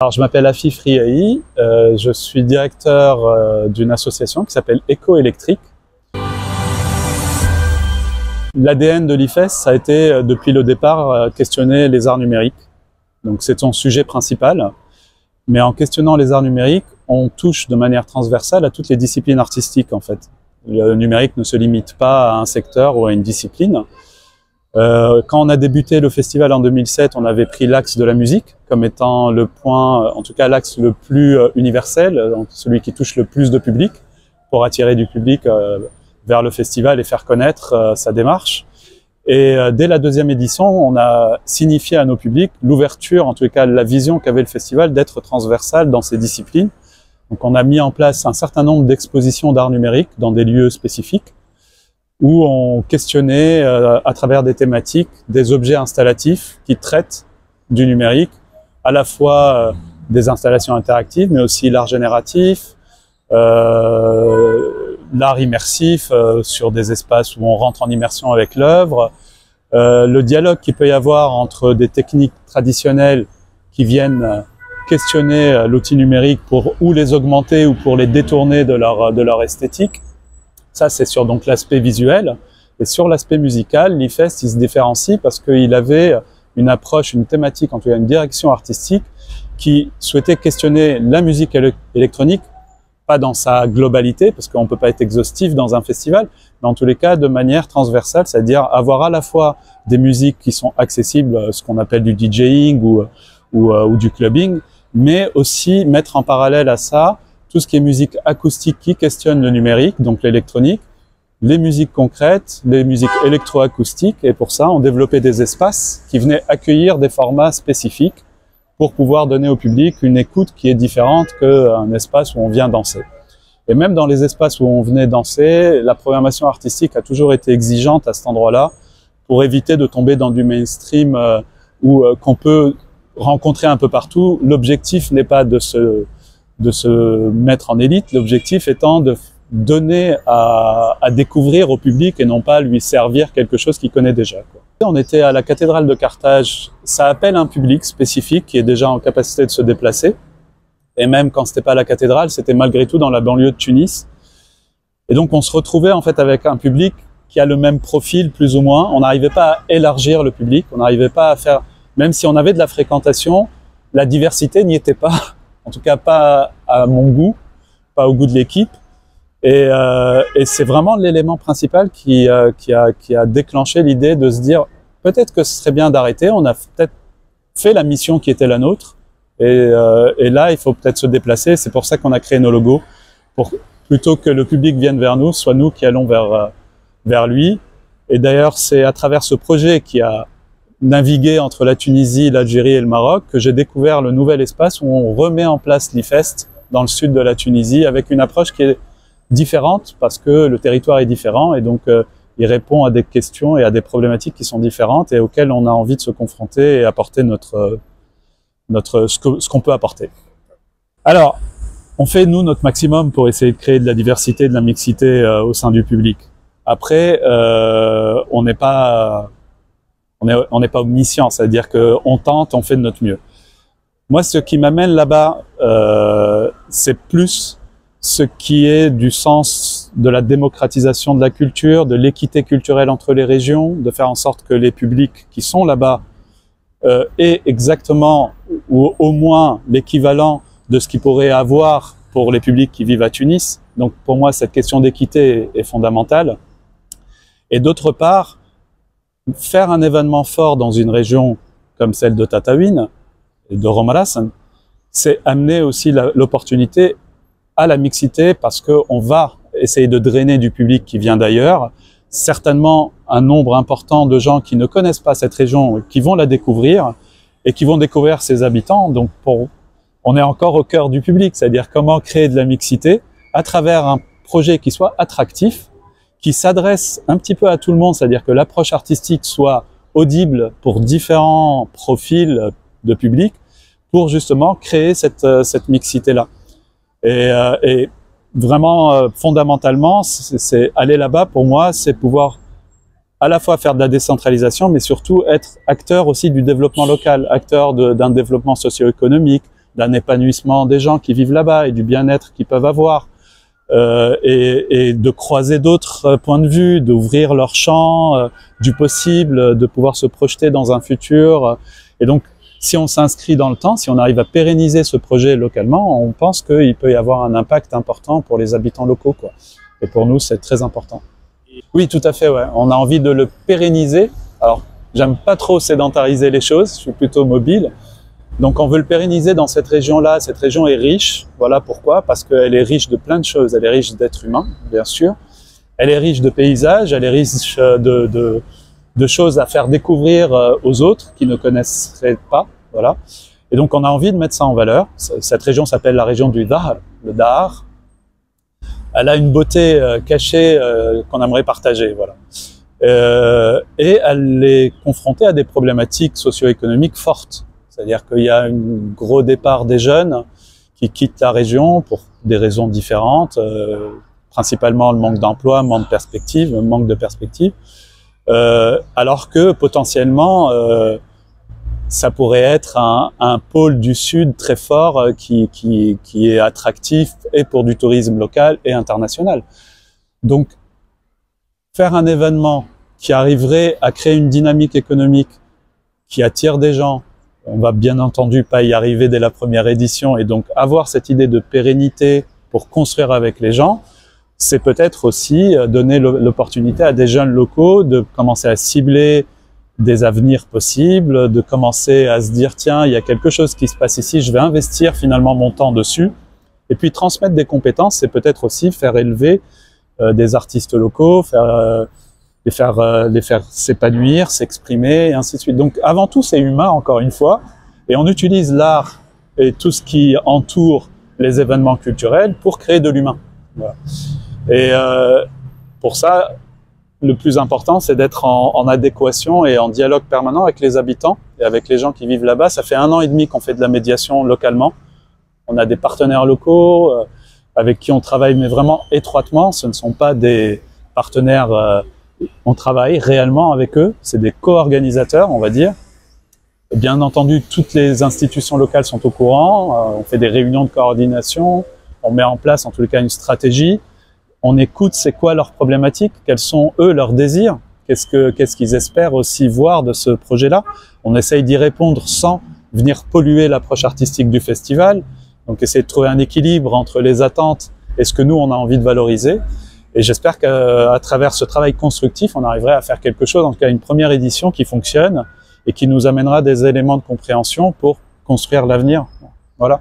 Alors, je m'appelle Afif Riahi, je suis directeur d'une association qui s'appelle Eco-Électrique. L'ADN de l'IFES, ça a été depuis le départ questionner les arts numériques. Donc c'est son sujet principal. Mais en questionnant les arts numériques, on touche de manière transversale à toutes les disciplines artistiques en fait. Le numérique ne se limite pas à un secteur ou à une discipline. Quand on a débuté le festival en 2007, on avait pris l'axe de la musique comme étant le point, en tout cas l'axe le plus universel, donc celui qui touche le plus de public, pour attirer du public vers le festival et faire connaître sa démarche. Et dès la deuxième édition, on a signifié à nos publics l'ouverture, en tout cas la vision qu'avait le festival d'être transversal dans ces disciplines. Donc on a mis en place un certain nombre d'expositions d'art numérique dans des lieux spécifiques, où on questionnait à travers des thématiques des objets installatifs qui traitent du numérique, à la fois des installations interactives, mais aussi l'art génératif, l'art immersif sur des espaces où on rentre en immersion avec l'œuvre, le dialogue qu'il peut y avoir entre des techniques traditionnelles qui viennent questionner l'outil numérique pour ou les augmenter ou pour les détourner de leur esthétique. Ça, c'est sur donc l'aspect visuel. Et sur l'aspect musical, l'IFES, il se différencie parce qu'il avait une approche, une thématique, en tout cas une direction artistique qui souhaitait questionner la musique électronique, pas dans sa globalité, parce qu'on ne peut pas être exhaustif dans un festival, mais en tous les cas de manière transversale, c'est-à-dire avoir à la fois des musiques qui sont accessibles, ce qu'on appelle du DJing ou du clubbing, mais aussi mettre en parallèle à ça tout ce qui est musique acoustique qui questionne le numérique, donc l'électronique, les musiques concrètes, les musiques électroacoustiques, et pour ça, on développait des espaces qui venaient accueillir des formats spécifiques pour pouvoir donner au public une écoute qui est différente qu'un espace où on vient danser. Et même dans les espaces où on venait danser, la programmation artistique a toujours été exigeante à cet endroit-là pour éviter de tomber dans du mainstream qu'on peut rencontrer un peu partout. L'objectif n'est pas de se mettre en élite, l'objectif étant de donner à découvrir au public et non pas lui servir quelque chose qu'il connaît déjà, quoi. On était à la cathédrale de Carthage, ça appelle un public spécifique qui est déjà en capacité de se déplacer, et même quand c'était pas à la cathédrale, c'était malgré tout dans la banlieue de Tunis. Et donc on se retrouvait en fait avec un public qui a le même profil plus ou moins, on n'arrivait pas à élargir le public, on n'arrivait pas à faire, même si on avait de la fréquentation, la diversité n'y était pas. En tout cas pas à mon goût, pas au goût de l'équipe. Et c'est vraiment l'élément principal qui a déclenché l'idée de se dire peut-être que ce serait bien d'arrêter, on a peut-être fait la mission qui était la nôtre, et là il faut peut-être se déplacer, c'est pour ça qu'on a créé nos logos, pour plutôt que le public vienne vers nous, soit nous qui allons vers lui. Et d'ailleurs c'est à travers ce projet qui a naviguer entre la Tunisie, l'Algérie et le Maroc, que j'ai découvert le nouvel espace où on remet en place l'IFEST dans le sud de la Tunisie avec une approche qui est différente parce que le territoire est différent et donc il répond à des questions et à des problématiques qui sont différentes et auxquelles on a envie de se confronter et apporter ce qu'on peut apporter. Alors, on fait nous notre maximum pour essayer de créer de la diversité, de la mixité au sein du public. Après, on n'est pas omniscient, c'est-à-dire qu'on tente, on fait de notre mieux. Moi, ce qui m'amène là-bas, c'est plus ce qui est du sens de la démocratisation de la culture, de l'équité culturelle entre les régions, de faire en sorte que les publics qui sont là-bas aient exactement ou au moins l'équivalent de ce qu'ils pourraient avoir pour les publics qui vivent à Tunis. Donc pour moi, cette question d'équité est fondamentale. Et d'autre part, faire un événement fort dans une région comme celle de Tataouine et de Romarassan, c'est amener aussi l'opportunité à la mixité parce qu'on va essayer de drainer du public qui vient d'ailleurs, certainement un nombre important de gens qui ne connaissent pas cette région, qui vont la découvrir et qui vont découvrir ses habitants. Donc on est encore au cœur du public, c'est-à-dire comment créer de la mixité à travers un projet qui soit attractif, qui s'adresse un petit peu à tout le monde, c'est-à-dire que l'approche artistique soit audible pour différents profils de public, pour justement créer cette mixité-là. Et vraiment, fondamentalement, c'est aller là-bas, pour moi, c'est pouvoir à la fois faire de la décentralisation, mais surtout être acteur aussi du développement local, acteur d'un développement socio-économique, d'un épanouissement des gens qui vivent là-bas et du bien-être qu'ils peuvent avoir, et de croiser d'autres points de vue, d'ouvrir leur champ du possible, de pouvoir se projeter dans un futur. Et donc, si on s'inscrit dans le temps, si on arrive à pérenniser ce projet localement, on pense qu'il peut y avoir un impact important pour les habitants locaux, quoi. Et pour nous, c'est très important. Oui, tout à fait, ouais. On a envie de le pérenniser. Alors, j'aime pas trop sédentariser les choses, je suis plutôt mobile. Donc, on veut le pérenniser dans cette région-là. Cette région est riche. Voilà pourquoi. Parce qu'elle est riche de plein de choses. Elle est riche d'êtres humains, bien sûr. Elle est riche de paysages. Elle est riche de choses à faire découvrir aux autres qui ne connaisseraient pas. Voilà. Et donc, on a envie de mettre ça en valeur. Cette région s'appelle la région du Dahar, le Dahar. Elle a une beauté cachée qu'on aimerait partager. Voilà. Et elle est confrontée à des problématiques socio-économiques fortes. C'est-à-dire qu'il y a un gros départ des jeunes qui quittent la région pour des raisons différentes, principalement le manque d'emploi, manque de perspective, alors que potentiellement ça pourrait être un pôle du Sud très fort qui est attractif et pour du tourisme local et international. Donc, faire un événement qui arriverait à créer une dynamique économique qui attire des gens, on va bien entendu pas y arriver dès la première édition, et donc avoir cette idée de pérennité pour construire avec les gens, c'est peut-être aussi donner l'opportunité à des jeunes locaux de commencer à cibler des avenirs possibles, de commencer à se dire tiens, il y a quelque chose qui se passe ici, je vais investir finalement mon temps dessus, et puis transmettre des compétences, c'est peut-être aussi faire élever des artistes locaux, les faire s'épanouir, s'exprimer, et ainsi de suite. Donc avant tout, c'est humain, encore une fois, et on utilise l'art et tout ce qui entoure les événements culturels pour créer de l'humain. Voilà. Et pour ça, le plus important, c'est d'être en adéquation et en dialogue permanent avec les habitants et avec les gens qui vivent là-bas. Ça fait 1 an et demi qu'on fait de la médiation localement. On a des partenaires locaux avec qui on travaille, mais vraiment étroitement. Ce ne sont pas des partenaires, on travaille réellement avec eux. C'est des co-organisateurs, on va dire. Bien entendu, toutes les institutions locales sont au courant. On fait des réunions de coordination. On met en place, en tout cas, une stratégie. On écoute c'est quoi leurs problématiques, quels sont eux leurs désirs, qu'est-ce qu'ils espèrent aussi voir de ce projet-là. On essaye d'y répondre sans venir polluer l'approche artistique du festival. Donc essayer de trouver un équilibre entre les attentes et ce que nous on a envie de valoriser. Et j'espère qu'à travers ce travail constructif, on arriverait à faire quelque chose, en tout cas une première édition qui fonctionne et qui nous amènera des éléments de compréhension pour construire l'avenir. Voilà.